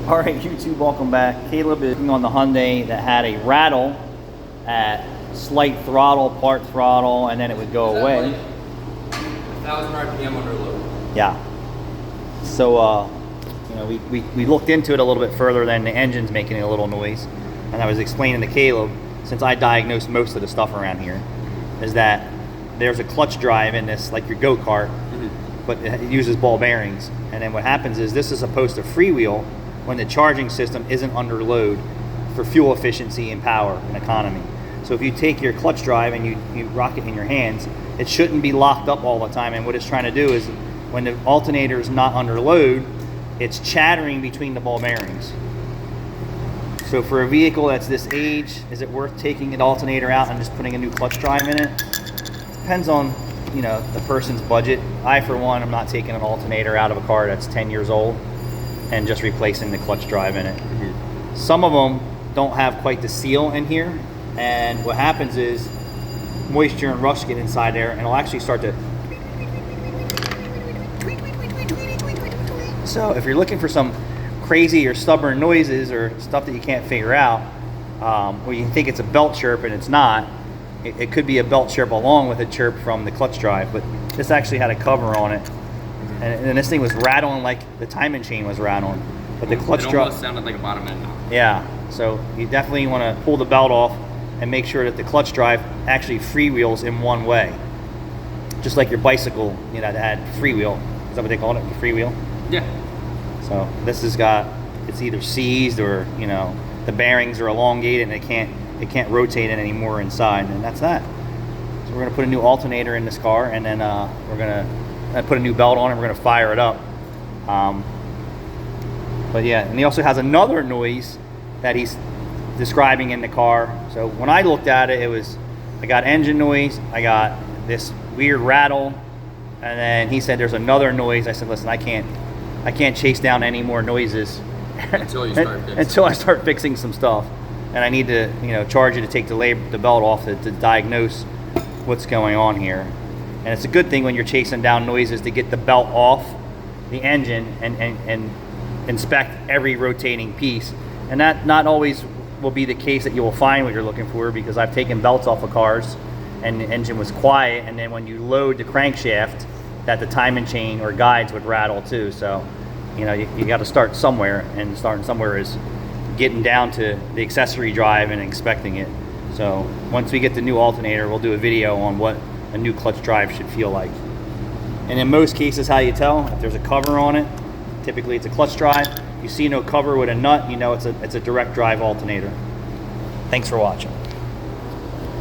Alright YouTube, welcome back. Caleb is on the Hyundai that had a rattle at slight throttle, part throttle, and then it would go away. Like 1,000 RPM under load. Yeah. So, we looked into it a little bit further than the engine's making a little noise. And I was explaining to Caleb, since I diagnosed most of the stuff around here, is that there's a clutch drive in this, like your go-kart, but it uses ball bearings. And then what happens is this is supposed to freewheel when the charging system isn't under load for fuel efficiency and power and economy. So if you take your clutch drive and you rock it in your hands, it shouldn't be locked up all the time. And what it's trying to do is when the alternator is not under load, it's chattering between the ball bearings. So for a vehicle that's this age, is it worth taking an alternator out and just putting a new clutch drive in it? Depends on the person's budget. I, for one, am not taking an alternator out of a car that's 10 years old and just replacing the clutch drive in it. Some of them don't have quite the seal in here, and what happens is moisture and rust get inside there and it'll actually start to. So if you're looking for some crazy or stubborn noises or stuff that you can't figure out, or you think it's a belt chirp and it's not, it could be a belt chirp along with a chirp from the clutch drive, but this actually had a cover on it. And this thing was rattling like the timing chain was rattling. But the clutch drive... It almost sounded like a bottom end. Yeah, so you definitely want to pull the belt off and make sure that the clutch drive actually freewheels in one way. Just like your bicycle, that had freewheel. Is that what they called it, the freewheel? Yeah. So this has got, it's either seized or, the bearings are elongated and it can't rotate it anymore inside, and that's that. So we're going to put a new alternator in this car, and then we're going to put a new belt on it. We're going to fire it up. But yeah, and he also has another noise that he's describing in the car. So when I looked at it, I got engine noise, I got this weird rattle, and then he said there's another noise. I said, listen, I can't chase down any more noises until you start fixing. Until I start fixing some stuff. And I need to, charge you to take the belt off to diagnose what's going on here. And it's a good thing when you're chasing down noises to get the belt off the engine and inspect every rotating piece. And that not always will be the case that you will find what you're looking for, because I've taken belts off of cars and the engine was quiet, and then when you load the crankshaft, that the timing chain or guides would rattle too. So, you got to start somewhere, and starting somewhere is getting down to the accessory drive and inspecting it. So once we get the new alternator, we'll do a video on what a new clutch drive should feel like. And in most cases, how you tell, if there's a cover on it, typically it's a clutch drive. You see no cover with a nut, it's a direct drive alternator. Thanks for watching.